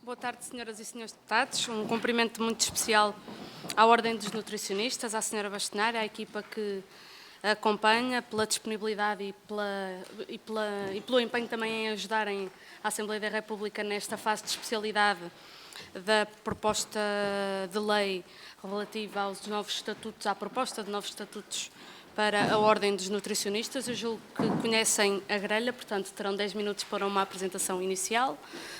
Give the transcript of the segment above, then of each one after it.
Boa tarde, senhoras e senhores deputados. Um cumprimento muito especial à Ordem dos Nutricionistas, à senhora Bastonária, à equipa que a acompanha, pela disponibilidade e pelo empenho também em ajudarem a Assembleia da República nesta fase de especialidade da proposta de lei relativa aos novos estatutos, à proposta de novos estatutos para a Ordem dos Nutricionistas. Eu julgo que conhecem a grelha, portanto terão 10 minutos para uma apresentação inicial,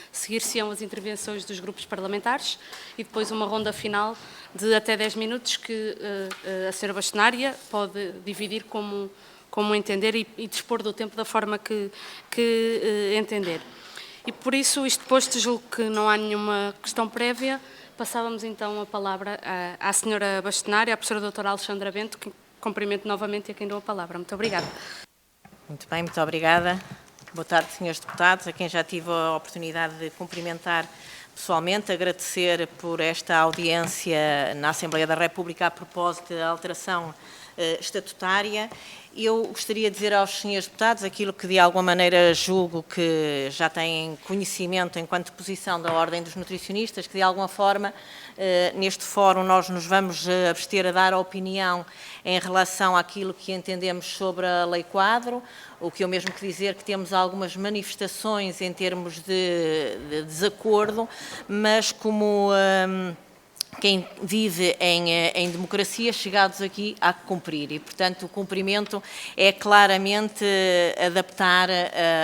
seguir-se-ão as intervenções dos grupos parlamentares e depois uma ronda final de até 10 minutos que a senhora Bastonária pode dividir como entender e dispor do tempo da forma que entender. E por isso, isto posto, julgo que não há nenhuma questão prévia. Passávamos então a palavra à senhora Bastonária, à professora doutora Alexandra Bento, que cumprimento novamente e a quem dou a palavra. Muito obrigada. Muito bem, muito obrigada. Boa tarde, senhores deputados, a quem já tive a oportunidade de cumprimentar pessoalmente, agradecer por esta audiência na Assembleia da República a propósito da alteração estatutária. Eu gostaria de dizer aos senhores deputados aquilo que de alguma maneira julgo que já têm conhecimento enquanto posição da Ordem dos Nutricionistas, que de alguma forma neste fórum nós nos vamos abster a dar a opinião em relação àquilo que entendemos sobre a Lei Quadro, o que eu mesmo que dizer que temos algumas manifestações em termos de desacordo, mas como quem vive em democracia, chegados aqui, há que cumprir. E, portanto, o cumprimento é claramente adaptar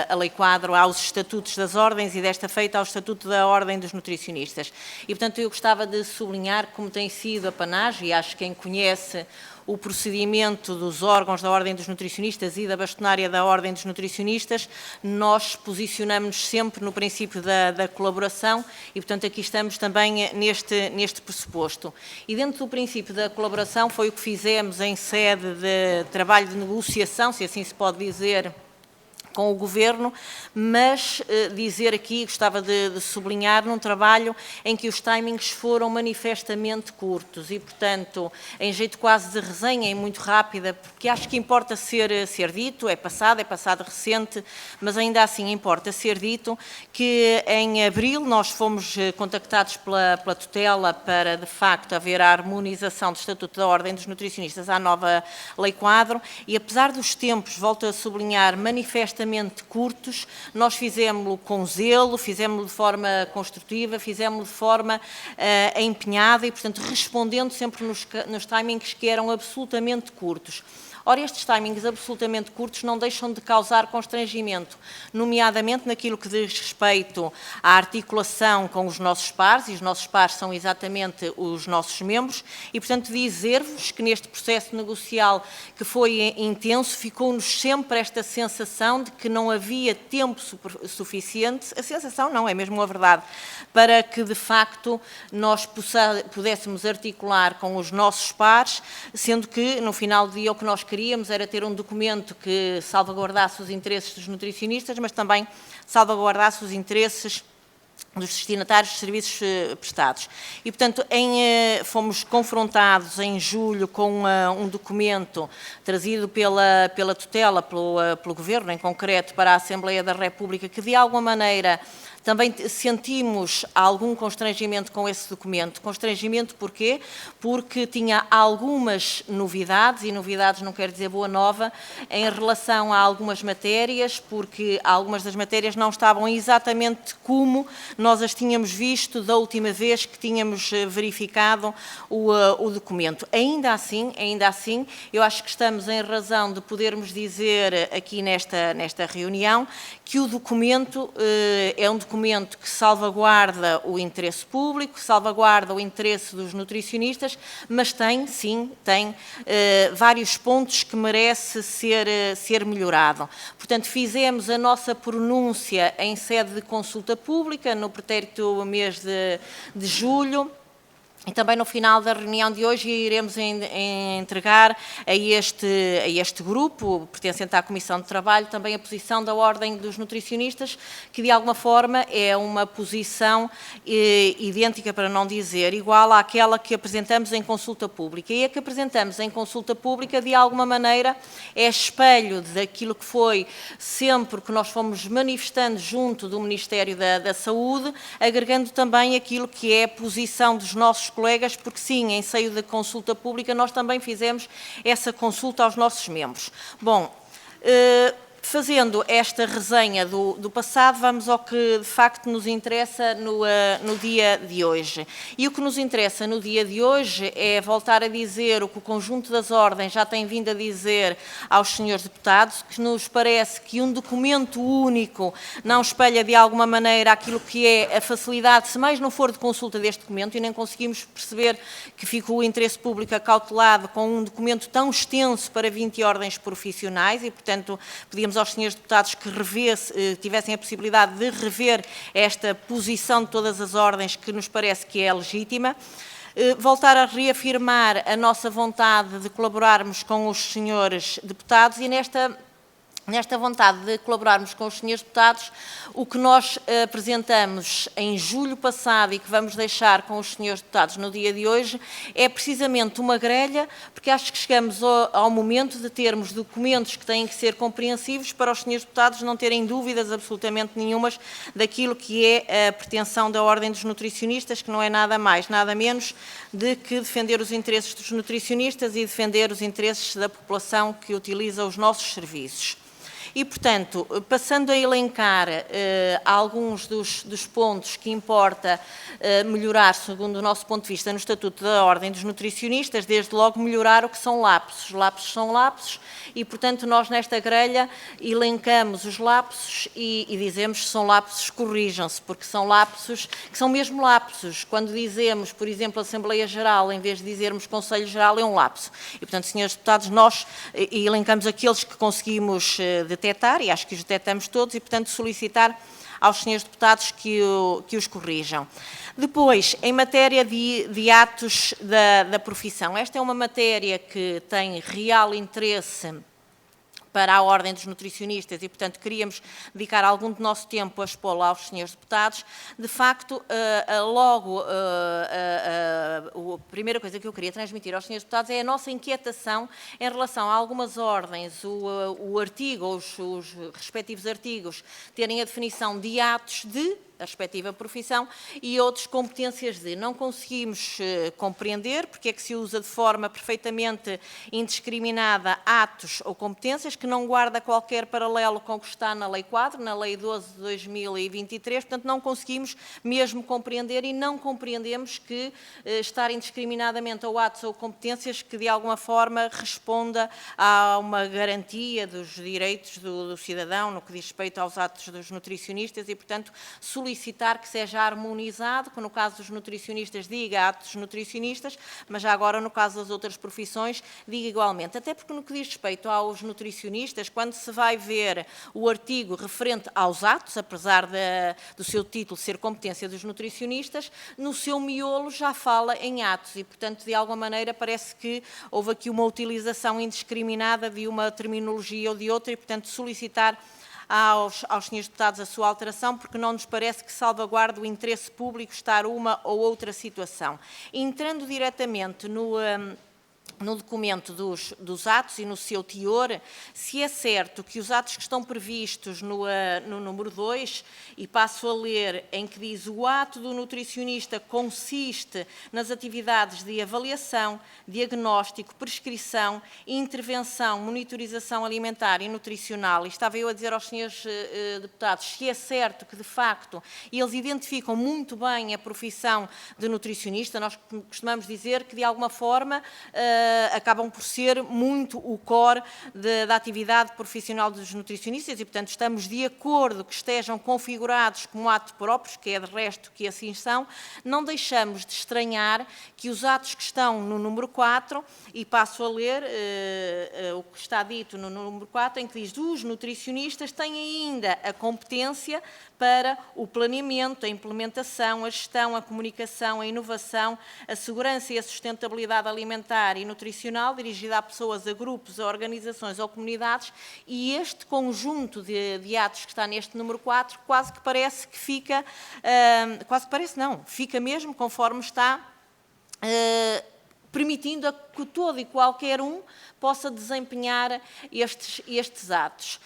a Lei Quadro aos estatutos das ordens e, desta feita, ao Estatuto da Ordem dos Nutricionistas. E, portanto, eu gostava de sublinhar como tem sido a panagem, e acho que quem conhece o procedimento dos órgãos da Ordem dos Nutricionistas e da Bastonária da Ordem dos Nutricionistas, nós posicionamos-nos sempre no princípio da colaboração e, portanto, aqui estamos também neste pressuposto. E dentro do princípio da colaboração foi o que fizemos em sede de trabalho de negociação, se assim se pode dizer, com o Governo, mas dizer aqui, gostava de sublinhar, num trabalho em que os timings foram manifestamente curtos e, portanto, em jeito quase de resenha e muito rápida, porque acho que importa ser dito, é passado recente, mas ainda assim importa ser dito que em abril nós fomos contactados pela tutela para, de facto, haver a harmonização do Estatuto da Ordem dos Nutricionistas à nova Lei Quadro e, apesar dos tempos, volto a sublinhar, manifestamente curtos, nós fizemos-lo com zelo, fizemos-lo de forma construtiva, fizemos-lo de forma empenhada e, portanto, respondendo sempre nos timings que eram absolutamente curtos. Ora, estes timings absolutamente curtos não deixam de causar constrangimento, nomeadamente naquilo que diz respeito à articulação com os nossos pares, e os nossos pares são exatamente os nossos membros, e, portanto, dizer-vos que neste processo negocial que foi intenso, ficou-nos sempre esta sensação de que não havia tempo suficiente, a sensação não, é mesmo a verdade, para que, de facto, nós pudéssemos articular com os nossos pares, sendo que, no final do dia, o que nós queríamos era ter um documento que salvaguardasse os interesses dos nutricionistas, mas também salvaguardasse os interesses dos destinatários de serviços prestados. E, portanto, fomos confrontados em julho com um documento trazido pela tutela, pelo Governo, em concreto, para a Assembleia da República, que, de alguma maneira, também sentimos algum constrangimento com esse documento. Constrangimento porquê? Porque tinha algumas novidades, e novidades não quer dizer boa nova, em relação a algumas matérias, porque algumas das matérias não estavam exatamente como nós as tínhamos visto da última vez que tínhamos verificado o documento. Ainda assim, eu acho que estamos em razão de podermos dizer aqui nesta reunião que o documento é um documento que salvaguarda o interesse público, salvaguarda o interesse dos nutricionistas, mas tem vários pontos que merece ser melhorado. Portanto, fizemos a nossa pronúncia em sede de consulta pública no pretérito mês de julho, E também no final da reunião de hoje iremos entregar a este grupo, pertencente à Comissão de Trabalho, também a posição da Ordem dos Nutricionistas, que de alguma forma é uma posição idêntica, para não dizer igual, àquela que apresentamos em consulta pública. E a que apresentamos em consulta pública, de alguma maneira, é espelho daquilo que foi sempre que nós fomos manifestando junto do Ministério da Saúde, agregando também aquilo que é a posição dos nossos colegas, porque sim, em seio da consulta pública, nós também fizemos essa consulta aos nossos membros. Bom, fazendo esta resenha do passado, vamos ao que de facto nos interessa no dia de hoje. E o que nos interessa no dia de hoje é voltar a dizer o que o conjunto das ordens já tem vindo a dizer aos senhores deputados, que nos parece que um documento único não espelha de alguma maneira aquilo que é a facilidade, se mais não for de consulta deste documento, e nem conseguimos perceber que ficou o interesse público acautelado com um documento tão extenso para 20 ordens profissionais e, portanto, pedimos aos senhores deputados que tivessem a possibilidade de rever esta posição de todas as ordens, que nos parece que é legítima. Voltar a reafirmar a nossa vontade de colaborarmos com os senhores deputados e nesta vontade de colaborarmos com os senhores deputados, o que nós apresentamos em julho passado e que vamos deixar com os senhores deputados no dia de hoje é precisamente uma grelha, porque acho que chegamos ao momento de termos documentos que têm que ser compreensivos para os senhores deputados não terem dúvidas absolutamente nenhumas daquilo que é a pretensão da Ordem dos Nutricionistas, que não é nada mais, nada menos de que defender os interesses dos nutricionistas e defender os interesses da população que utiliza os nossos serviços. E, portanto, passando a elencar alguns dos pontos que importa melhorar, segundo o nosso ponto de vista, no Estatuto da Ordem dos Nutricionistas, desde logo melhorar o que são lapsos. Lapsos são lapsos e, portanto, nós nesta grelha elencamos os lapsos e dizemos que são lapsos, corrijam-se, porque são lapsos que são mesmo lapsos. Quando dizemos, por exemplo, Assembleia Geral, em vez de dizermos Conselho Geral, é um lapso. E, portanto, senhores deputados, nós elencamos aqueles que conseguimos detectar, e acho que os detectamos todos, e, portanto, solicitar aos senhores deputados que os corrijam. Depois, em matéria de atos da profissão, esta é uma matéria que tem real interesse para a Ordem dos Nutricionistas e, portanto, queríamos dedicar algum do nosso tempo a expô-la aos senhores deputados. De facto, a primeira coisa que eu queria transmitir aos senhores deputados é a nossa inquietação em relação a algumas ordens, o artigo, os respectivos artigos, terem a definição de atos de a respectiva profissão e outros competências de. Não conseguimos compreender porque é que se usa de forma perfeitamente indiscriminada atos ou competências que não guarda qualquer paralelo com o que está na Lei Quadro, na Lei 12 de 2023, portanto não conseguimos mesmo compreender e não compreendemos que estar indiscriminadamente ou atos ou competências que de alguma forma responda a uma garantia dos direitos do cidadão no que diz respeito aos atos dos nutricionistas e, portanto, solicitar que seja harmonizado, que no caso dos nutricionistas diga atos nutricionistas, mas já agora no caso das outras profissões diga igualmente. Até porque no que diz respeito aos nutricionistas, quando se vai ver o artigo referente aos atos, apesar do seu título ser competência dos nutricionistas, no seu miolo já fala em atos e, portanto, de alguma maneira parece que houve aqui uma utilização indiscriminada de uma terminologia ou de outra e, portanto, solicitar aos senhores deputados a sua alteração, porque não nos parece que salvaguarde o interesse público estar uma ou outra situação. Entrando diretamente no documento dos atos e no seu teor, se é certo que os atos que estão previstos no número 2, e passo a ler, em que diz o ato do nutricionista consiste nas atividades de avaliação, diagnóstico, prescrição, intervenção, monitorização alimentar e nutricional, e estava eu a dizer aos senhores deputados, se é certo que, de facto, eles identificam muito bem a profissão de nutricionista, nós costumamos dizer que, de alguma forma, acabam por ser muito o core da atividade profissional dos nutricionistas e, portanto, estamos de acordo que estejam configurados como ato próprios, que é de resto que assim são. Não deixamos de estranhar que os atos que estão no número 4, e passo a ler o que está dito no número 4, em que diz: os nutricionistas têm ainda a competência para o planeamento, a implementação, a gestão, a comunicação, a inovação, a segurança e a sustentabilidade alimentar e nutricional, dirigida a pessoas, a grupos, a organizações ou comunidades, e este conjunto de atos que está neste número 4 quase que parece que fica, quase que parece não, fica mesmo conforme está, permitindo a que todo e qualquer um possa desempenhar estes atos.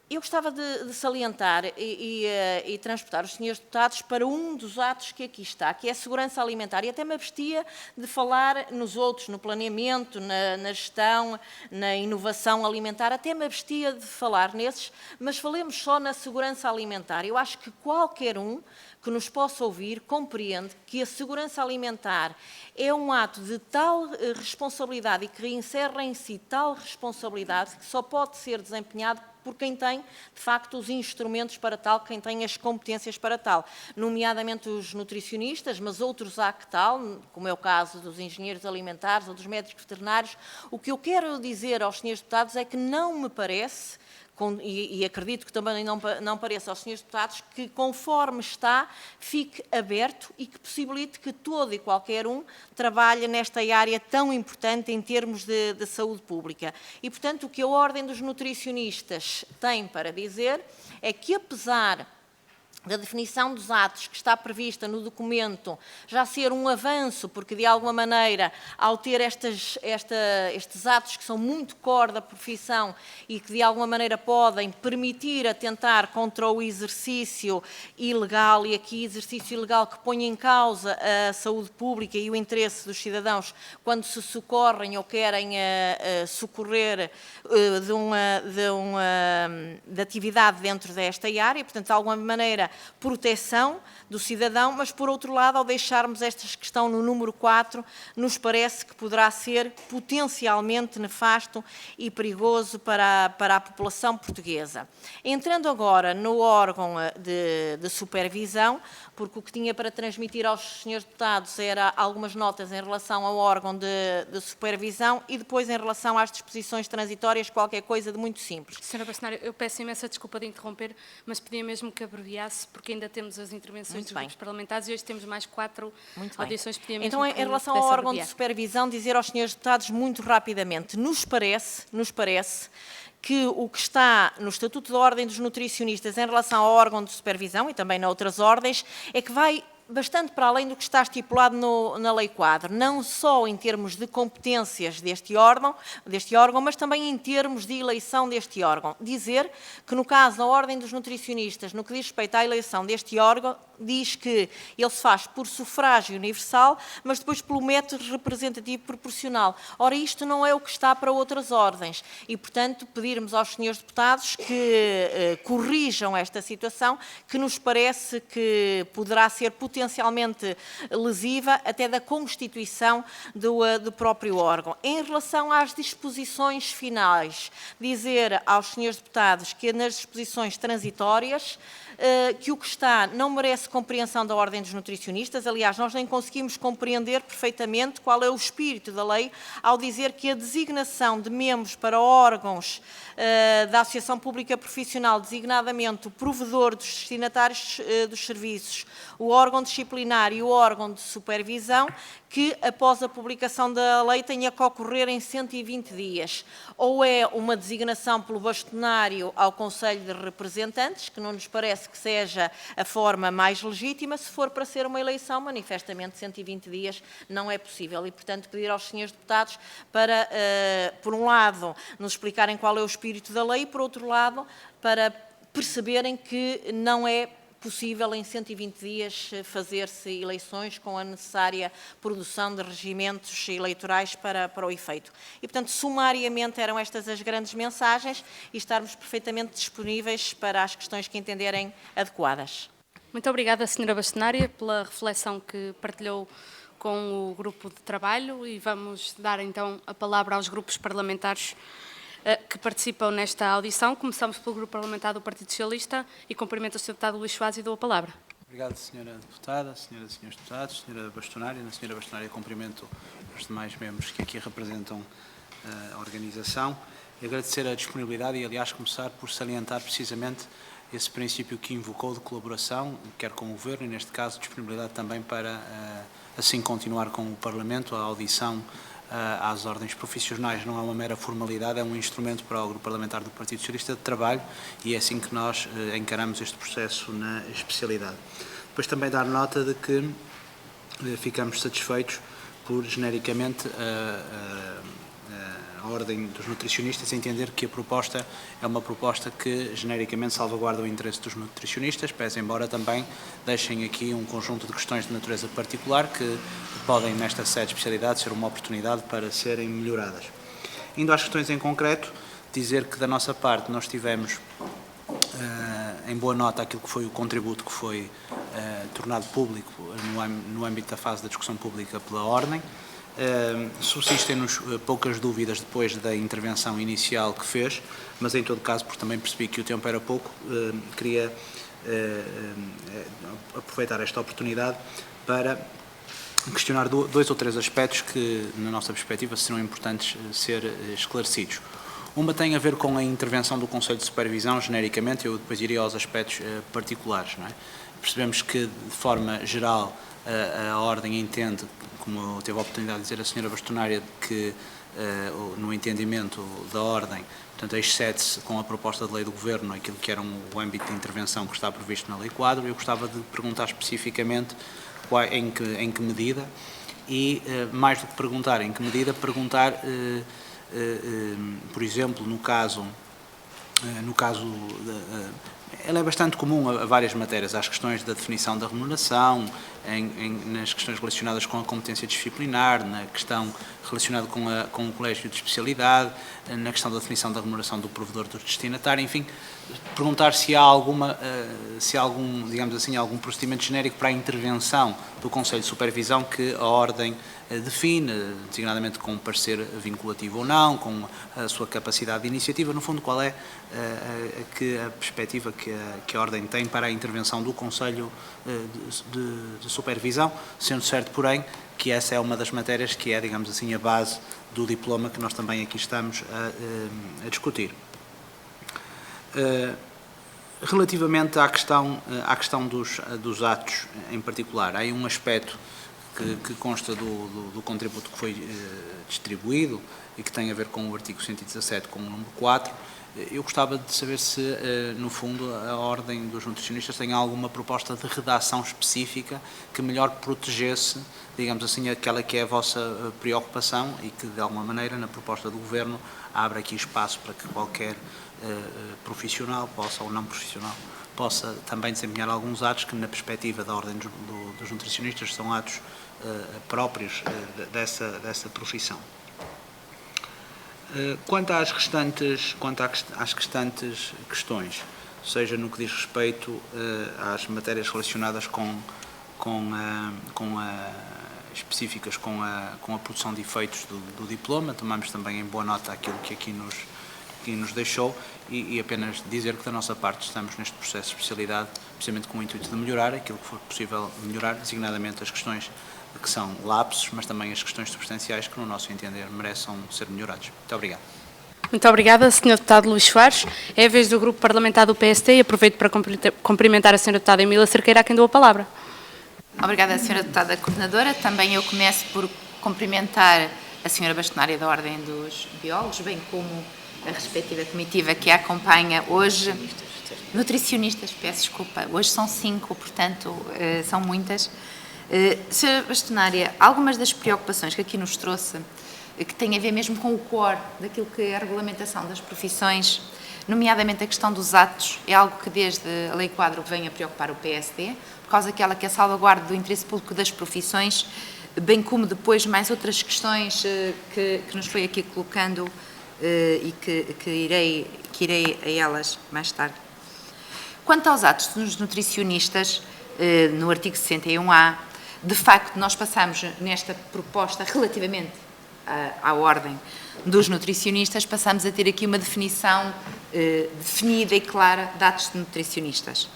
Eu gostava de salientar e transportar os senhores deputados para um dos atos que aqui está, que é a segurança alimentar, e até me abstia de falar nos outros, no planeamento, na gestão, na inovação alimentar, até me abstia de falar nesses, mas falemos só na segurança alimentar. Eu acho que qualquer um que nos possa ouvir compreende que a segurança alimentar é um ato de tal responsabilidade e que encerra em si tal responsabilidade que só pode ser desempenhado por quem tem, de facto, os instrumentos para tal, quem tem as competências para tal, nomeadamente os nutricionistas, mas outros há que tal, como é o caso dos engenheiros alimentares ou dos médicos veterinários. O que eu quero dizer aos senhores deputados é que não me parece, e acredito que também não pareça aos senhores deputados, que conforme está, fique aberto e que possibilite que todo e qualquer um trabalhe nesta área tão importante em termos de saúde pública. E, portanto, o que a Ordem dos Nutricionistas tem para dizer é que, apesar da definição dos atos que está prevista no documento já ser um avanço, porque de alguma maneira, ao ter estes atos que são muito core da profissão e que de alguma maneira podem permitir atentar contra o exercício ilegal, e aqui exercício ilegal que põe em causa a saúde pública e o interesse dos cidadãos quando se socorrem ou querem socorrer de atividade dentro desta área, e, portanto, de alguma maneira, proteção do cidadão, mas, por outro lado, ao deixarmos estas que estão no número 4, nos parece que poderá ser potencialmente nefasto e perigoso para a população portuguesa. Entrando agora no órgão de supervisão, porque o que tinha para transmitir aos senhores deputados era algumas notas em relação ao órgão de supervisão e depois em relação às disposições transitórias, qualquer coisa de muito simples. Senhora Bastonário, eu peço imensa desculpa de interromper, mas pedia mesmo que abreviasse, porque ainda temos as intervenções dos grupos parlamentares e hoje temos mais 4 audições. Pedia mesmo então, em relação ao órgão de supervisão, dizer aos senhores deputados muito rapidamente, nos parece que o que está no Estatuto da Ordem dos Nutricionistas em relação ao órgão de supervisão e também noutras ordens é que vai bastante para além do que está estipulado na Lei Quadro, não só em termos de competências deste órgão, mas também em termos de eleição deste órgão. Dizer que, no caso da Ordem dos Nutricionistas, no que diz respeito à eleição deste órgão, diz que ele se faz por sufrágio universal, mas depois pelo método representativo proporcional. Ora, isto não é o que está para outras ordens e, portanto, pedirmos aos senhores deputados que corrijam esta situação, que nos parece que poderá ser potencialmente lesiva até da constituição do próprio órgão. Em relação às disposições finais, dizer aos senhores deputados que nas disposições transitórias que o que está não merece compreensão da Ordem dos Nutricionistas. Aliás, nós nem conseguimos compreender perfeitamente qual é o espírito da lei ao dizer que a designação de membros para órgãos da Associação Pública Profissional, designadamente o provedor dos destinatários dos serviços, o órgão disciplinar e o órgão de supervisão, que após a publicação da lei tenha que ocorrer em 120 dias. Ou é uma designação pelo bastonário ao Conselho de Representantes, que não nos parece que seja a forma mais legítima. Se for para ser uma eleição, manifestamente 120 dias não é possível. E, portanto, pedir aos senhores deputados para, por um lado, nos explicarem qual é o espírito da lei e, por outro lado, para perceberem que não é possível em 120 dias fazer-se eleições com a necessária produção de regimentos eleitorais para o efeito. E, portanto, sumariamente eram estas as grandes mensagens e estarmos perfeitamente disponíveis para as questões que entenderem adequadas. Muito obrigada, Sra. Bastonária, pela reflexão que partilhou com o grupo de trabalho e vamos dar então a palavra aos grupos parlamentares que participam nesta audição. Começamos pelo grupo parlamentar do Partido Socialista e cumprimento o Sr. Deputado Luís Soares e dou a palavra. Obrigado, Sra. Deputada, Senhoras e Senhores Deputados, Sra. Bastonária. Na Sra. Bastonária cumprimento os demais membros que aqui representam a organização e agradecer a disponibilidade e, aliás, começar por salientar precisamente esse princípio que invocou de colaboração, quer com o Governo e, neste caso, disponibilidade também para, assim, continuar com o Parlamento. A audição às ordens profissionais não é uma mera formalidade, é um instrumento para o Grupo Parlamentar do Partido Socialista de trabalho e é assim que nós encaramos este processo na especialidade. Depois também dar nota de que ficamos satisfeitos por, genericamente, a ordem dos nutricionistas entender que a proposta é uma proposta que genericamente salvaguarda o interesse dos nutricionistas, pese embora também deixem aqui um conjunto de questões de natureza particular que podem, nesta sede de especialidade, ser uma oportunidade para serem melhoradas. Indo às questões em concreto, dizer que da nossa parte nós tivemos em boa nota aquilo que foi o contributo que foi tornado público no âmbito da fase da discussão pública pela ordem. Subsistem-nos poucas dúvidas depois da intervenção inicial que fez, mas em todo caso, porque também percebi que o tempo era pouco, queria aproveitar esta oportunidade para questionar dois ou três aspectos que, na nossa perspectiva, serão importantes ser esclarecidos. Uma tem a ver com a intervenção do Conselho de Supervisão, genericamente, eu depois iria aos aspectos particulares. Não é? Percebemos que, de forma geral, a Ordem entende, como teve a oportunidade de dizer a Sra. Bastonária, que no entendimento da Ordem, portanto, excede-se com a proposta de lei do Governo aquilo que era o âmbito de intervenção que está previsto na Lei Quadro. Eu gostava de perguntar especificamente em que medida e, mais do que perguntar em que medida, perguntar, por exemplo, no caso ela é bastante comum a várias matérias, às questões da definição da remuneração, nas questões relacionadas com a competência disciplinar, na questão relacionada com o colégio de especialidade, na questão da definição da remuneração do provedor do destinatário, enfim, perguntar se há digamos assim, algum procedimento genérico para a intervenção do Conselho de Supervisão que a Ordem define, designadamente com um parecer vinculativo ou não, com a sua capacidade de iniciativa. No fundo, qual é a perspectiva que a Ordem tem para a intervenção do Conselho de Supervisão, sendo certo, porém, que essa é uma das matérias que é, digamos assim, a base do diploma que nós também aqui estamos a discutir. Relativamente à questão dos atos em particular, há aí um aspecto que consta do contributo que foi distribuído e que tem a ver com o artigo 117, com o número 4. Eu gostava de saber se, no fundo, a Ordem dos Nutricionistas tem alguma proposta de redação específica que melhor protegesse, digamos assim, aquela que é a vossa preocupação e que, de alguma maneira, na proposta do Governo, abre aqui espaço para que qualquer profissional ou não profissional possa também desempenhar alguns atos que, na perspectiva da Ordem dos Nutricionistas, são atos próprios dessa profissão. Quanto às restantes questões, seja no que diz respeito às matérias relacionadas específicas com a produção de efeitos do diploma, tomamos também em boa nota aquilo que aqui nos deixou e apenas dizer que da nossa parte estamos neste processo de especialidade precisamente com o intuito de melhorar aquilo que for possível melhorar, designadamente as questões que são lapsos, mas também as questões substanciais que, no nosso entender, mereçam ser melhorados. Muito obrigado. Muito obrigada, Sr. Deputado Luís Soares. É a vez do Grupo Parlamentar do PSD e aproveito para cumprimentar a Sra. Deputada Emília Cerqueira, a quem dou a palavra. Obrigada, Sra. Deputada Coordenadora. Também eu começo por cumprimentar a Sra. Bastonária da Ordem dos Biólogos, bem como a respectiva comitiva que a acompanha hoje. Nutricionistas, peço desculpa, hoje são 5, portanto, são muitas. Sra. Bastonária, algumas das preocupações que aqui nos trouxe, que têm a ver mesmo com o core daquilo que é a regulamentação das profissões, nomeadamente a questão dos atos, é algo que desde a Lei Quadro vem a preocupar o PSD, por causa daquela que é a salvaguarda do interesse público das profissões, bem como depois mais outras questões que nos foi aqui colocando e que irei a elas mais tarde. Quanto aos atos dos nutricionistas, no artigo 61A, de facto, nós passamos nesta proposta relativamente à ordem dos nutricionistas, passamos a ter aqui uma definição definida e clara de atos de nutricionistas.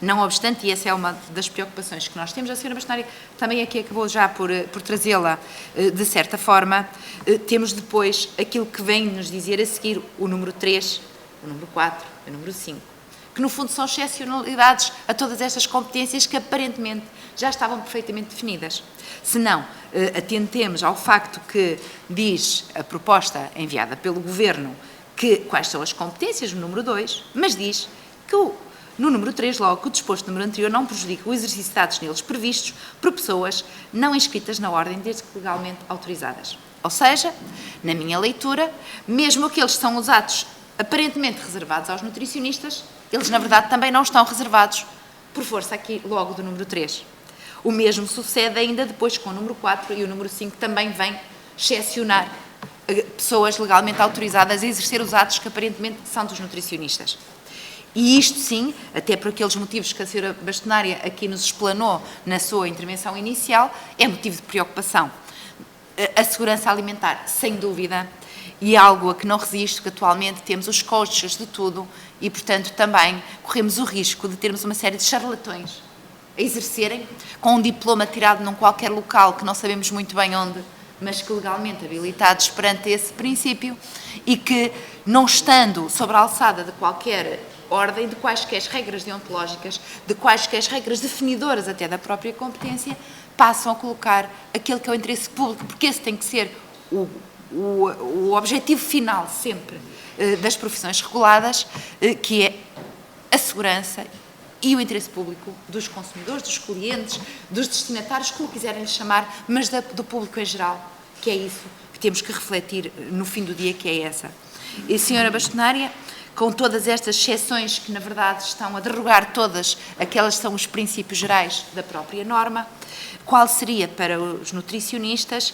Não obstante, e essa é uma das preocupações que nós temos, a Sra. Bastonária também aqui acabou já por trazê-la de certa forma, temos depois aquilo que vem nos dizer a seguir o número 3, o número 4 e o número 5, que no fundo são excepcionalidades a todas estas competências que aparentemente já estavam perfeitamente definidas. Se não, atentemos ao facto que diz a proposta enviada pelo Governo quais são as competências, no número 2, mas diz que no número 3, logo, que o disposto no número anterior não prejudica o exercício de dados neles previstos por pessoas não inscritas na ordem, desde que legalmente autorizadas. Ou seja, na minha leitura, mesmo aqueles que são os atos aparentemente reservados aos nutricionistas, eles, na verdade, também não estão reservados por força aqui, logo, do número 3. O mesmo sucede ainda depois com o número 4 e o número 5 também vem excepcionar pessoas legalmente autorizadas a exercer os atos que aparentemente são dos nutricionistas. E isto sim, até por aqueles motivos que a Sra. Bastonária aqui nos explanou na sua intervenção inicial, é motivo de preocupação. A segurança alimentar, sem dúvida, e algo a que não resisto, que atualmente temos os custos de tudo e, portanto, também corremos o risco de termos uma série de charlatões a exercerem com um diploma tirado num qualquer local que não sabemos muito bem onde, mas que legalmente habilitados perante esse princípio e que, não estando sobre a alçada de qualquer ordem, de quaisquer regras deontológicas, de quaisquer regras definidoras até da própria competência, passam a colocar aquele que é o interesse público, porque esse tem que ser o objetivo final sempre das profissões reguladas, que é a segurança e o interesse público dos consumidores, dos clientes, dos destinatários, como quiserem lhe chamar, mas do público em geral, que é isso que temos que refletir no fim do dia, que é essa. E, Sra. Bastonária, com todas estas exceções que, na verdade, estão a derrogar todas aquelas que são os princípios gerais da própria norma, qual seria para os nutricionistas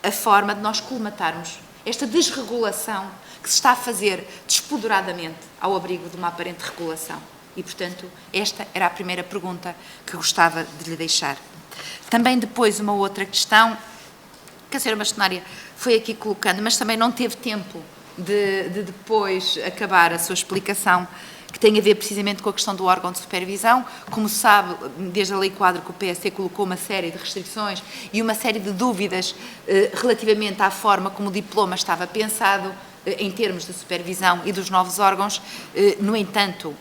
a forma de nós colmatarmos esta desregulação que se está a fazer despoderadamente ao abrigo de uma aparente regulação? E, portanto, esta era a primeira pergunta que gostava de lhe deixar. Também depois uma outra questão que a Sra. Bastonária foi aqui colocando, mas também não teve tempo de depois acabar a sua explicação, que tem a ver precisamente com a questão do órgão de supervisão. Como sabe, desde a Lei Quadro que o PSD colocou uma série de restrições e uma série de dúvidas relativamente à forma como o diploma estava pensado em termos de supervisão e dos novos órgãos. No entanto,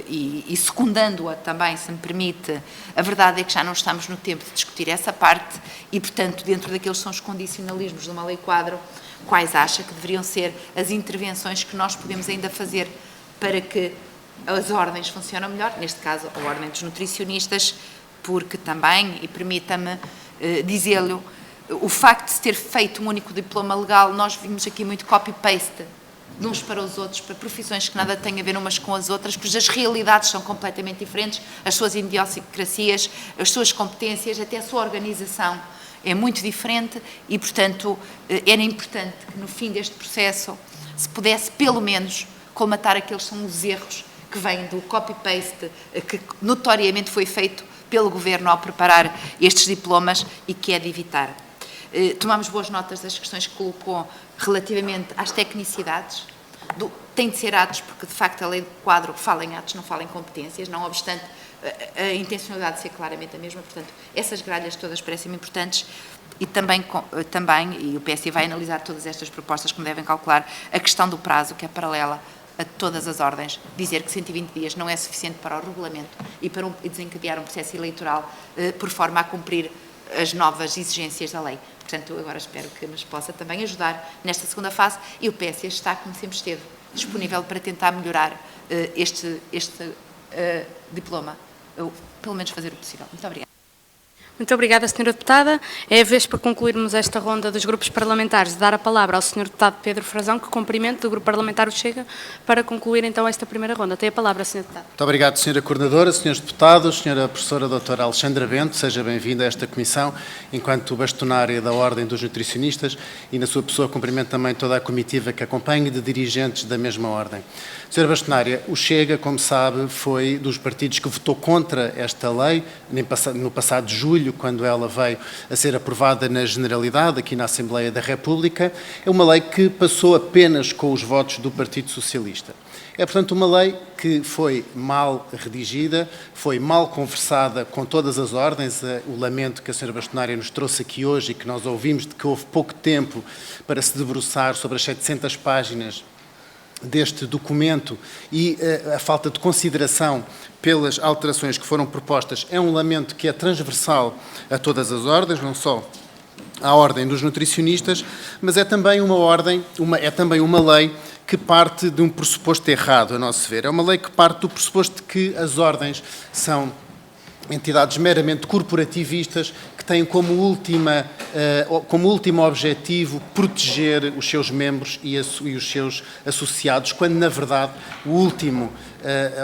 e secundando-a também, se me permite, a verdade é que já não estamos no tempo de discutir essa parte e, portanto, dentro daqueles que são os condicionalismos de uma Lei Quadro, quais acha que deveriam ser as intervenções que nós podemos ainda fazer para que as ordens funcionem melhor, neste caso a ordem dos nutricionistas, porque também, e permita-me dizer-lhe, o facto de se ter feito um único diploma legal, nós vimos aqui muito copy-paste de uns para os outros, para profissões que nada têm a ver umas com as outras, pois as realidades são completamente diferentes, as suas idiosincrasias, as suas competências, até a sua organização é muito diferente e, portanto, era importante que no fim deste processo se pudesse, pelo menos, colmatar aqueles que são os erros que vêm do copy-paste que notoriamente foi feito pelo Governo ao preparar estes diplomas e que é de evitar. Tomamos boas notas das questões que colocou relativamente às tecnicidades. Tem de ser atos, porque de facto a Lei do Quadro fala em atos, não fala em competências, não obstante a intencionalidade de ser claramente a mesma. Portanto, essas gralhas todas parecem-me importantes e também, e o PSD vai analisar todas estas propostas, como devem calcular, a questão do prazo, que é paralela a todas as ordens, dizer que 120 dias não é suficiente para o regulamento e para desencadear um processo eleitoral por forma a cumprir as novas exigências da lei. Portanto, agora espero que nos possa também ajudar nesta segunda fase e o PS está, como sempre esteve, disponível para tentar melhorar este diploma, ou pelo menos fazer o possível. Muito obrigada. Muito obrigada, Sra. Deputada. É a vez para concluirmos esta ronda dos grupos parlamentares de dar a palavra ao Sr. Deputado Pedro Frazão, que cumprimento do Grupo Parlamentar o Chega, para concluir então esta primeira ronda. Tem a palavra, Sr. Deputado. Muito obrigado, Sra. Coordenadora, Srs. Deputados, Sra. Professora Doutora Alexandra Bento, seja bem-vinda a esta comissão, enquanto bastonária da Ordem dos Nutricionistas e na sua pessoa cumprimento também toda a comitiva que acompanha de dirigentes da mesma ordem. Sra. Bastonária, o Chega, como sabe, foi dos partidos que votou contra esta lei no passado julho, julho, quando ela veio a ser aprovada na Generalidade, aqui na Assembleia da República. É uma lei que passou apenas com os votos do Partido Socialista. É, portanto, uma lei que foi mal redigida, foi mal conversada com todas as ordens. O lamento que a Sra. Bastonária nos trouxe aqui hoje e que nós ouvimos de que houve pouco tempo para se debruçar sobre as 700 páginas deste documento e a falta de consideração pelas alterações que foram propostas é um lamento que é transversal a todas as ordens, não só à ordem dos nutricionistas, mas é também uma lei que parte de um pressuposto errado, a nosso ver. É uma lei que parte do pressuposto de que as ordens são entidades meramente corporativistas que têm como último objetivo proteger os seus membros e os seus associados, quando, na verdade, o último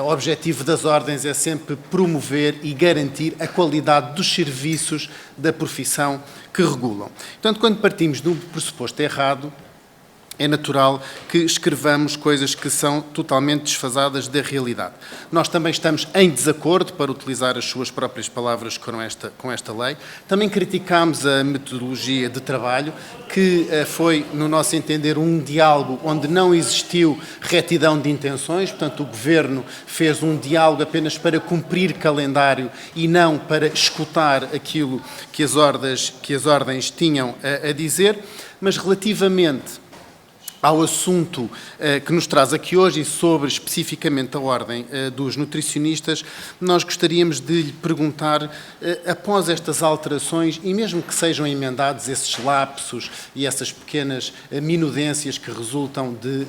objetivo das ordens é sempre promover e garantir a qualidade dos serviços da profissão que regulam. Portanto, quando partimos de um pressuposto errado, é natural que escrevamos coisas que são totalmente desfasadas da realidade. Nós também estamos em desacordo, para utilizar as suas próprias palavras com esta lei. Também criticámos a metodologia de trabalho, que foi, no nosso entender, um diálogo onde não existiu retidão de intenções. Portanto, o Governo fez um diálogo apenas para cumprir calendário e não para escutar aquilo que as ordens tinham a dizer. Mas, relativamente ao assunto que nos traz aqui hoje e sobre especificamente a ordem dos nutricionistas, nós gostaríamos de lhe perguntar, após estas alterações, e mesmo que sejam emendados esses lapsos e essas pequenas minudências que resultam de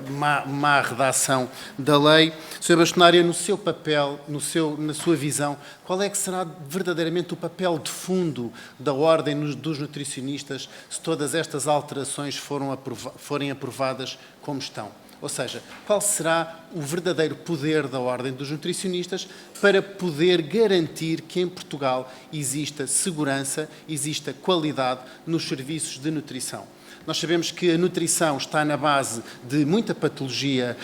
má redação da lei, Sra. Bastonária, no seu papel, na sua visão, qual é que será verdadeiramente o papel de fundo da ordem dos nutricionistas se todas estas alterações forem aprovadas como estão? Ou seja, qual será o verdadeiro poder da ordem dos nutricionistas para poder garantir que em Portugal exista segurança, exista qualidade nos serviços de nutrição? Nós sabemos que a nutrição está na base de muita patologia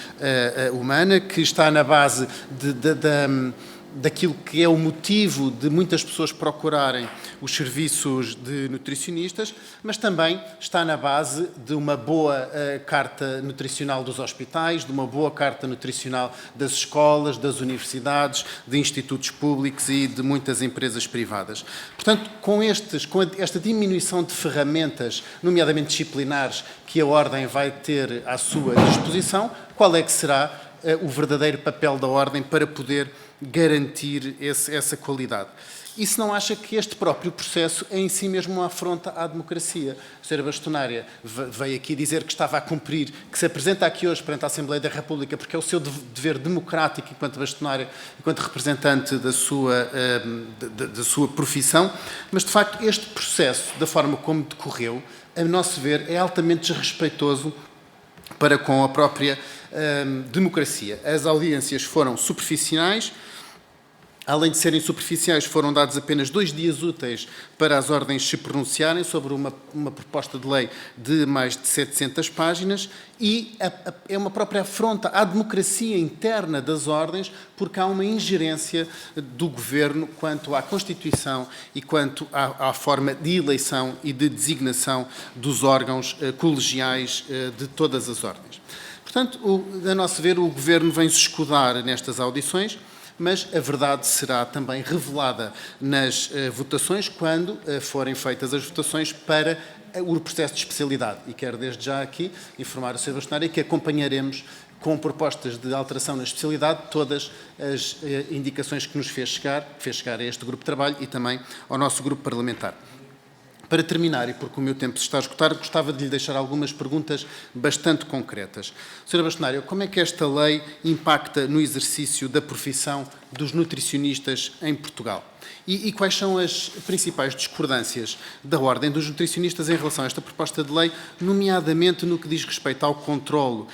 humana, que está na base daquilo que é o motivo de muitas pessoas procurarem os serviços de nutricionistas, mas também está na base de uma boa carta nutricional dos hospitais, de uma boa carta nutricional das escolas, das universidades, de institutos públicos e de muitas empresas privadas. Portanto, com esta diminuição de ferramentas, nomeadamente disciplinares, que a Ordem vai ter à sua disposição, qual é que será o verdadeiro papel da Ordem para poder garantir essa qualidade? E se não acha que este próprio processo é em si mesmo uma afronta à democracia? A Sra. Bastonária veio aqui dizer que estava a cumprir, que se apresenta aqui hoje perante a Assembleia da República porque é o seu dever democrático enquanto bastonária, enquanto representante da sua profissão, mas de facto este processo, da forma como decorreu, a nosso ver, é altamente desrespeitoso para com a própria democracia. As audiências foram superficiais. Além de serem superficiais, foram dados apenas 2 dias úteis para as ordens se pronunciarem sobre uma proposta de lei de mais de 700 páginas e é uma própria afronta à democracia interna das ordens, porque há uma ingerência do Governo quanto à Constituição e quanto à forma de eleição e de designação dos órgãos colegiais de todas as ordens. Portanto, a nosso ver, o Governo vem-se escudar nestas audições, mas a verdade será também revelada nas votações, quando forem feitas as votações para o processo de especialidade. E quero desde já aqui informar a Sra. Bastonária que acompanharemos com propostas de alteração na especialidade todas as indicações que nos fez chegar a este grupo de trabalho e também ao nosso grupo parlamentar. Para terminar, e porque o meu tempo se está a esgotar, gostava de lhe deixar algumas perguntas bastante concretas. Sra. Bastonária, como é que esta lei impacta no exercício da profissão dos nutricionistas em Portugal? E quais são as principais discordâncias da Ordem dos Nutricionistas em relação a esta proposta de lei, nomeadamente no que diz respeito ao controlo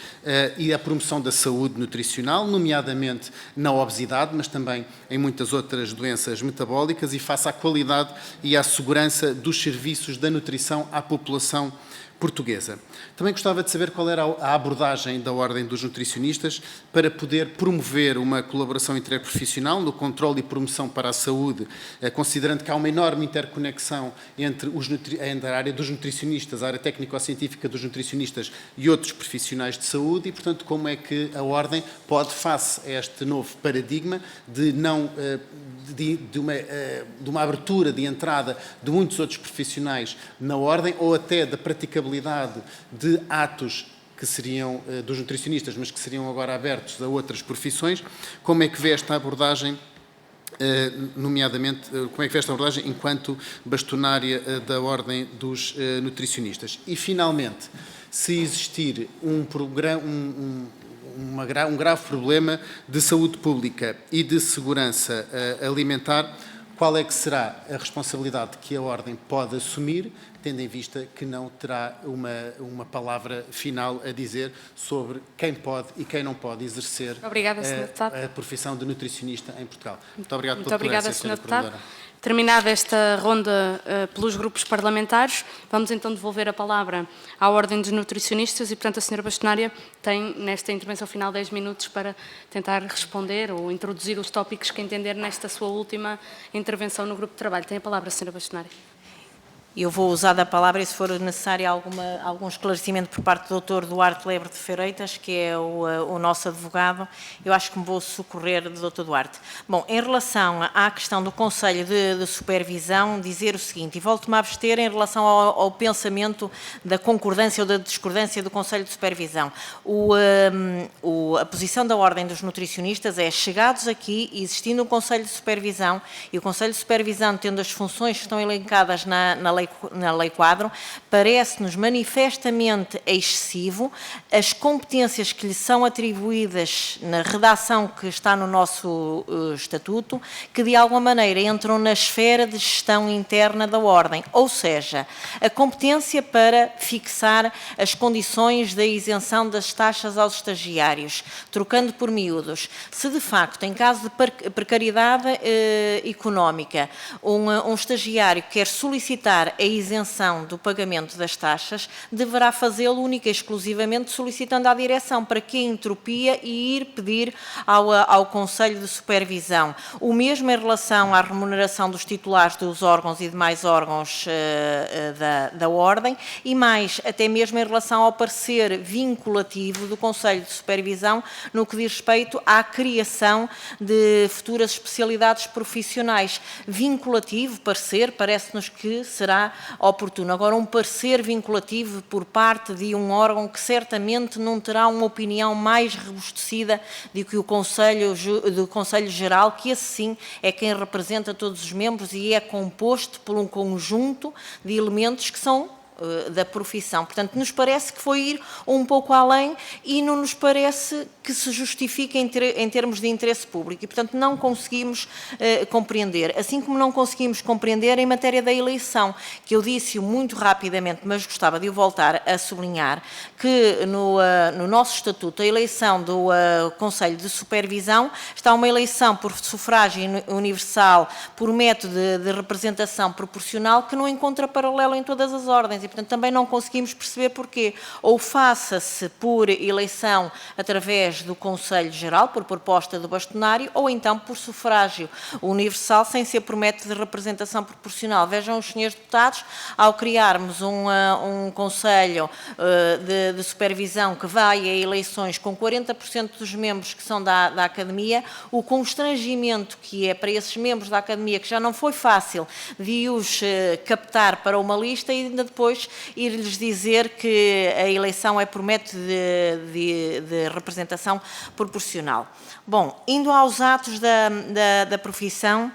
e à promoção da saúde nutricional, nomeadamente na obesidade, mas também em muitas outras doenças metabólicas, e face à qualidade e à segurança dos serviços da nutrição à população portuguesa. Também gostava de saber qual era a abordagem da Ordem dos Nutricionistas para poder promover uma colaboração interprofissional no controle e promoção para a saúde, considerando que há uma enorme interconexão entre a área dos nutricionistas, a área técnico-científica dos nutricionistas e outros profissionais de saúde, e, portanto, como é que a Ordem pode, face a este novo paradigma de uma abertura de entrada de muitos outros profissionais na Ordem, ou até da praticabilidade de atos que seriam dos nutricionistas, mas que seriam agora abertos a outras profissões, como é que vê esta abordagem, nomeadamente, como é que vê esta abordagem enquanto bastonária da Ordem dos Nutricionistas? E, finalmente, se existir um grave problema de saúde pública e de segurança alimentar, qual é que será a responsabilidade que a Ordem pode assumir, tendo em vista que não terá uma palavra final a dizer sobre quem pode e quem não pode exercer a profissão de nutricionista em Portugal. Muito obrigado pela obrigada, Sr. Deputado. Terminada esta ronda pelos grupos parlamentares, vamos então devolver a palavra à Ordem dos Nutricionistas e, portanto, a Sra. Bastonária tem, nesta intervenção final, 10 minutos para tentar responder ou introduzir os tópicos que entender nesta sua última intervenção no grupo de trabalho. Tem a palavra, Sra. Bastonária. Eu vou usar da palavra e, se for necessário, algum esclarecimento por parte do Dr. Duarte Lebre de Freitas, que é o nosso advogado, eu acho que me vou socorrer do Dr. Duarte. Bom, em relação à questão do Conselho de Supervisão, dizer o seguinte, e volto-me a abster em relação ao pensamento da concordância ou da discordância do Conselho de Supervisão. A posição da Ordem dos Nutricionistas é, chegados aqui, existindo um Conselho de Supervisão, e o Conselho de Supervisão tendo as funções que estão elencadas na lei quadro, parece-nos manifestamente excessivo as competências que lhe são atribuídas na redação que está no nosso estatuto, que de alguma maneira entram na esfera de gestão interna da Ordem, ou seja, a competência para fixar as condições da isenção das taxas aos estagiários, trocando por miúdos. Se de facto, em caso de precariedade económica, um estagiário quer solicitar a isenção do pagamento das taxas, deverá fazê-lo única e exclusivamente solicitando à direção, para que a entropia e ir pedir ao Conselho de Supervisão. O mesmo em relação à remuneração dos titulares dos órgãos e demais órgãos da Ordem, e mais, até mesmo em relação ao parecer vinculativo do Conselho de Supervisão no que diz respeito à criação de futuras especialidades profissionais. Vinculativo, parecer, parece-nos que será oportuno. Agora, um parecer vinculativo por parte de um órgão que certamente não terá uma opinião mais robustecida do que o do Conselho Geral, que esse sim é quem representa todos os membros e é composto por um conjunto de elementos que são da profissão. Portanto, nos parece que foi ir um pouco além e não nos parece que se justifique em termos de interesse público e, portanto, não conseguimos compreender. Assim como não conseguimos compreender em matéria da eleição, que eu disse muito rapidamente, mas gostava de o voltar a sublinhar, que no nosso estatuto, a eleição do Conselho de Supervisão está uma eleição por sufrágio universal, por método de representação proporcional, que não encontra paralelo em todas as ordens. E, portanto, também não conseguimos perceber porquê. Ou faça-se por eleição através do Conselho Geral, por proposta do bastonário, ou então por sufrágio universal, sem ser por método de representação proporcional. Vejam os senhores deputados, ao criarmos um Conselho de Supervisão que vai a eleições com 40% dos membros que são da Academia, o constrangimento que é para esses membros da Academia, que já não foi fácil de os captar para uma lista e ainda depois ir-lhes dizer que a eleição é por método de representação proporcional. Bom, indo aos atos da profissão,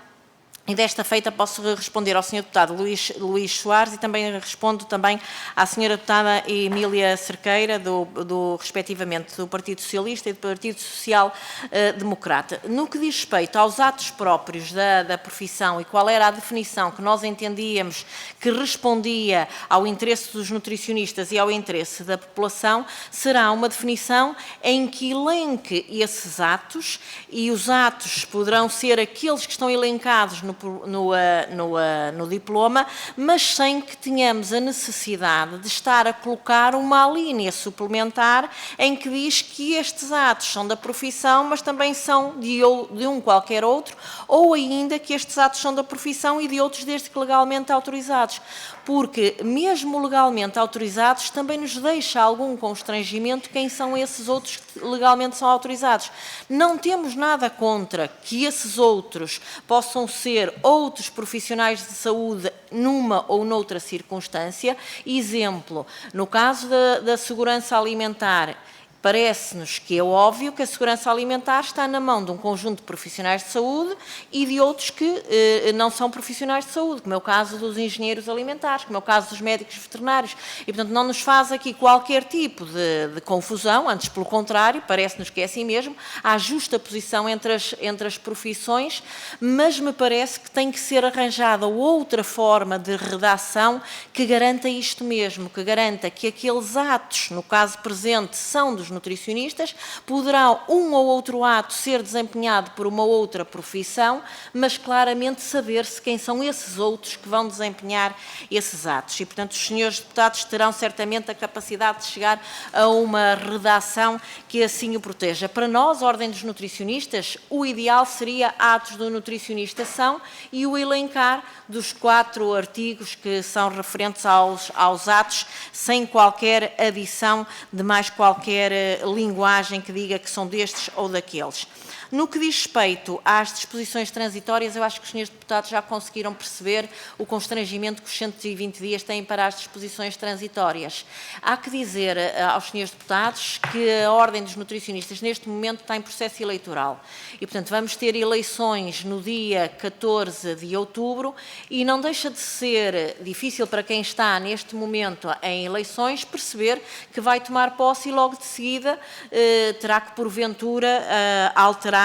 e desta feita posso responder ao Sr. Deputado Luís Soares e também respondo também à Sra. Deputada Emília Cerqueira, respectivamente do Partido Socialista e do Partido Social Democrata. No que diz respeito aos atos próprios da profissão e qual era a definição que nós entendíamos que respondia ao interesse dos nutricionistas e ao interesse da população, será uma definição em que elenque esses atos, e os atos poderão ser aqueles que estão elencados no no diploma, mas sem que tenhamos a necessidade de estar a colocar uma linha suplementar em que diz que estes atos são da profissão, mas também são de um qualquer outro, ou ainda que estes atos são da profissão e de outros desde que legalmente autorizados. Porque, mesmo legalmente autorizados, também nos deixa algum constrangimento quem são esses outros que legalmente são autorizados. Não temos nada contra que esses outros possam ser outros profissionais de saúde numa ou noutra circunstância. Exemplo, no caso da segurança alimentar, parece-nos que é óbvio que a segurança alimentar está na mão de um conjunto de profissionais de saúde e de outros que não são profissionais de saúde, como é o caso dos engenheiros alimentares, como é o caso dos médicos veterinários. E, portanto, não nos faz aqui qualquer tipo de confusão, antes pelo contrário, parece-nos que é assim mesmo, há justa posição entre as profissões, mas me parece que tem que ser arranjada outra forma de redação que garanta isto mesmo, que garanta que aqueles atos, no caso presente, são dos nutricionistas, poderá um ou outro ato ser desempenhado por uma outra profissão, mas claramente saber-se quem são esses outros que vão desempenhar esses atos. E, portanto, os senhores deputados terão certamente a capacidade de chegar a uma redação que assim o proteja. Para nós, a Ordem dos Nutricionistas, o ideal seria atos do nutricionista são e o elencar dos 4 artigos que são referentes aos atos, sem qualquer adição de mais qualquer linguagem que diga que são destes ou daqueles. No que diz respeito às disposições transitórias, eu acho que os senhores deputados já conseguiram perceber o constrangimento que os 120 dias têm para as disposições transitórias. Há que dizer aos senhores deputados que a Ordem dos Nutricionistas neste momento está em processo eleitoral e, portanto, vamos ter eleições no dia 14 de outubro e não deixa de ser difícil para quem está neste momento em eleições perceber que vai tomar posse e logo de seguida terá que, porventura, alterar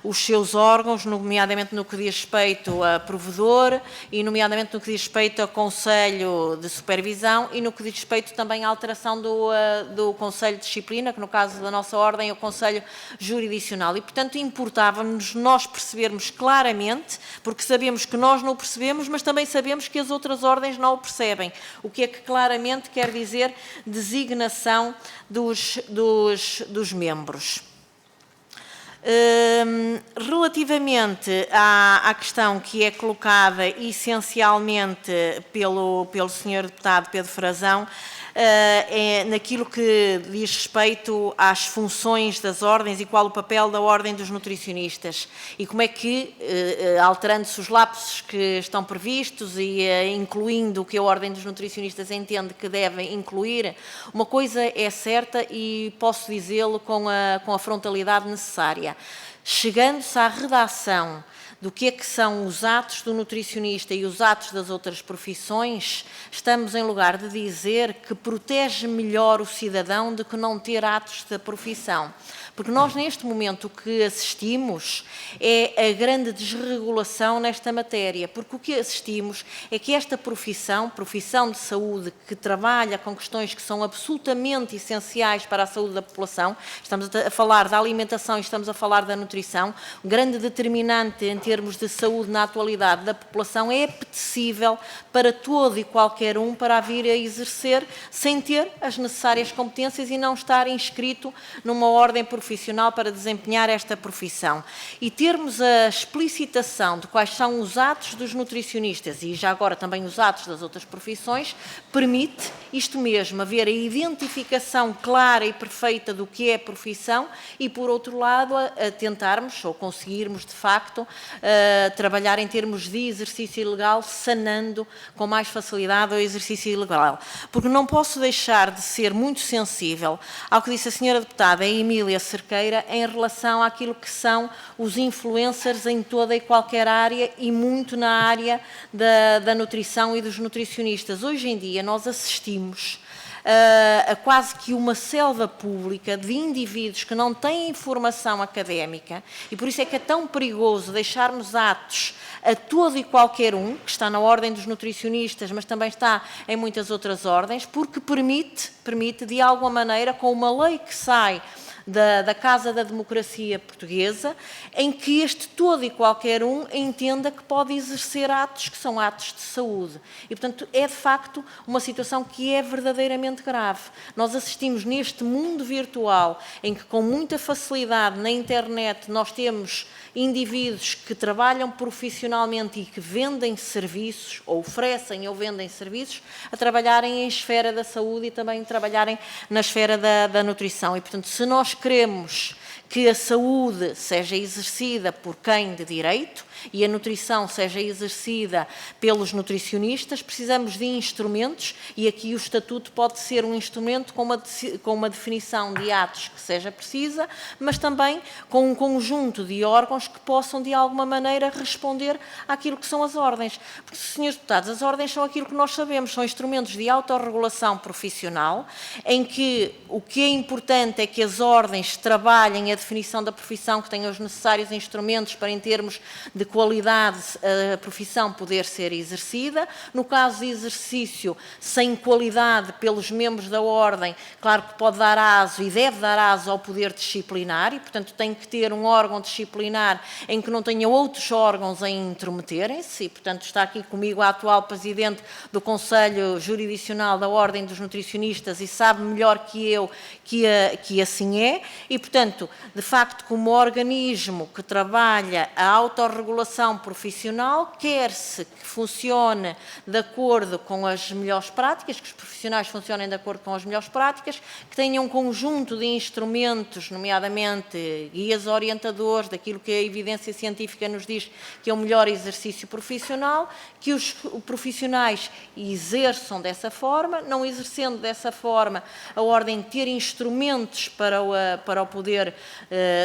os seus órgãos, nomeadamente no que diz respeito a provedor e nomeadamente no que diz respeito ao Conselho de Supervisão e no que diz respeito também à alteração do Conselho de Disciplina, que no caso da nossa ordem é o Conselho Jurisdicional. E, portanto, importava-nos nós percebermos claramente, porque sabemos que nós não o percebemos, mas também sabemos que as outras ordens não o percebem. O que é que claramente quer dizer designação dos membros. Relativamente à questão que é colocada essencialmente pelo Sr. Deputado Pedro Frazão, é naquilo que diz respeito às funções das ordens e qual o papel da Ordem dos Nutricionistas e como é que, alterando-se os lapsos que estão previstos e incluindo o que a Ordem dos Nutricionistas entende que devem incluir, uma coisa é certa e posso dizê-lo com a frontalidade necessária. Chegando-se à redação do que é que são os atos do nutricionista e os atos das outras profissões, estamos em lugar de dizer que protege melhor o cidadão do que não ter atos da profissão. Porque nós, neste momento, o que assistimos é a grande desregulação nesta matéria, porque o que assistimos é que esta profissão de saúde, que trabalha com questões que são absolutamente essenciais para a saúde da população, estamos a falar da alimentação e estamos a falar da nutrição, um grande determinante em termos de saúde na atualidade da população é apetecível para todo e qualquer um para a vir a exercer sem ter as necessárias competências e não estar inscrito numa ordem profissional para desempenhar esta profissão. E termos a explicitação de quais são os atos dos nutricionistas e já agora também os atos das outras profissões, permite isto mesmo, haver a identificação clara e perfeita do que é a profissão e, por outro lado, a tentarmos ou conseguirmos, de facto, trabalhar em termos de exercício ilegal, sanando com mais facilidade o exercício ilegal. Porque não posso deixar de ser muito sensível ao que disse a senhora deputada Emília Cerqueira em relação àquilo que são os influencers em toda e qualquer área e muito na área da nutrição e dos nutricionistas. Hoje em dia nós assistimos a quase que uma selva pública de indivíduos que não têm formação académica e por isso é que é tão perigoso deixarmos atos a todo e qualquer um, que está na ordem dos nutricionistas, mas também está em muitas outras ordens, porque permite de alguma maneira, com uma lei que sai da Casa da Democracia Portuguesa, em que este todo e qualquer um entenda que pode exercer atos que são atos de saúde. E, portanto, é de facto uma situação que é verdadeiramente grave. Nós assistimos neste mundo virtual, em que com muita facilidade na internet nós temos indivíduos que trabalham profissionalmente e que vendem serviços, ou oferecem ou vendem serviços, a trabalharem em esfera da saúde e também trabalharem na esfera da nutrição. E, portanto, se nós queremos que a saúde seja exercida por quem de direito e a nutrição seja exercida pelos nutricionistas, precisamos de instrumentos, e aqui o Estatuto pode ser um instrumento com uma definição de atos que seja precisa, mas também com um conjunto de órgãos que possam, de alguma maneira, responder àquilo que são as ordens. Porque, senhores deputados, as ordens são aquilo que nós sabemos, são instrumentos de autorregulação profissional, em que o que é importante é que as ordens trabalhem a definição da profissão, que tenham os necessários instrumentos para, em termos de qualidade, a profissão poder ser exercida. No caso de exercício sem qualidade pelos membros da ordem, claro que pode dar aso e deve dar aso ao poder disciplinar, e, portanto, tem que ter um órgão disciplinar em que não tenha outros órgãos a intrometerem-se, e, portanto, está aqui comigo a atual Presidente do Conselho Jurisdicional da Ordem dos Nutricionistas e sabe melhor que eu que assim é, e, portanto, de facto, como organismo que trabalha a autorregulação profissional, quer-se que funcione de acordo com as melhores práticas, que os profissionais funcionem de acordo com as melhores práticas, que tenham um conjunto de instrumentos, nomeadamente guias orientadores daquilo que a evidência científica nos diz que é o melhor exercício profissional, que os profissionais exerçam dessa forma, não exercendo dessa forma, a ordem ter instrumentos para o poder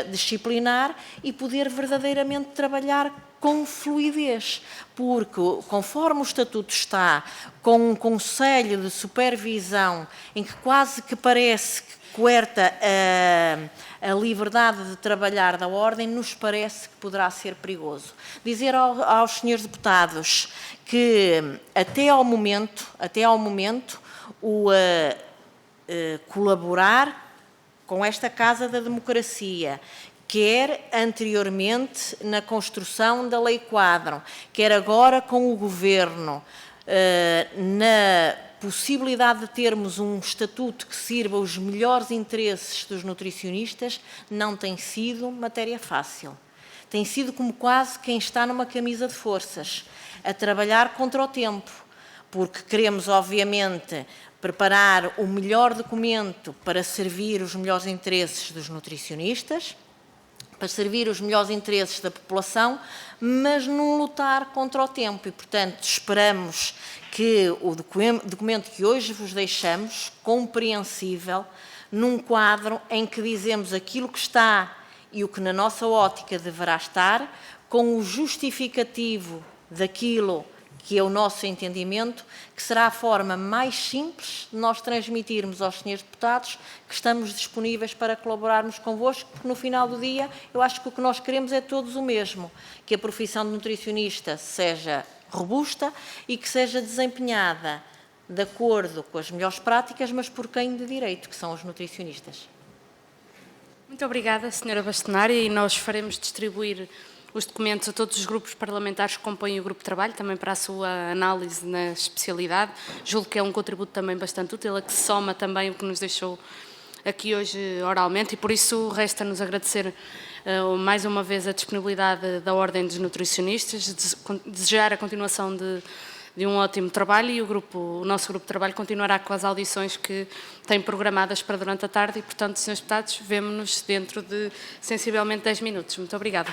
disciplinar e poder verdadeiramente trabalhar com fluidez, porque, conforme o Estatuto está, com um Conselho de Supervisão em que quase que parece que coerta a liberdade de trabalhar da Ordem, nos parece que poderá ser perigoso. Dizer aos senhores deputados que, até ao momento, colaborar com esta Casa da Democracia, quer anteriormente na construção da Lei Quadro, quer agora com o Governo, na possibilidade de termos um estatuto que sirva os melhores interesses dos nutricionistas, não tem sido matéria fácil. Tem sido como quase quem está numa camisa de forças, a trabalhar contra o tempo, porque queremos, obviamente, preparar o melhor documento para servir os melhores interesses dos nutricionistas, para servir os melhores interesses da população, mas não lutar contra o tempo. E, portanto, esperamos que o documento que hoje vos deixamos, compreensível, num quadro em que dizemos aquilo que está e o que na nossa ótica deverá estar, com o justificativo daquilo que é o nosso entendimento, que será a forma mais simples de nós transmitirmos aos senhores deputados que estamos disponíveis para colaborarmos convosco, porque no final do dia eu acho que o que nós queremos é todos o mesmo, que a profissão de nutricionista seja robusta e que seja desempenhada de acordo com as melhores práticas, mas por quem de direito, que são os nutricionistas. Muito obrigada, Sra. Bastonária, e nós faremos distribuir os documentos a todos os grupos parlamentares que compõem o grupo de trabalho, também para a sua análise na especialidade. Julgo que é um contributo também bastante útil, a que se soma também o que nos deixou aqui hoje oralmente, e por isso resta-nos agradecer mais uma vez a disponibilidade da Ordem dos Nutricionistas, desejar a continuação de um ótimo trabalho, e o nosso grupo de trabalho continuará com as audições que tem programadas para durante a tarde, e, portanto, senhores deputados, vemo-nos dentro de sensivelmente 10 minutos. Muito obrigada.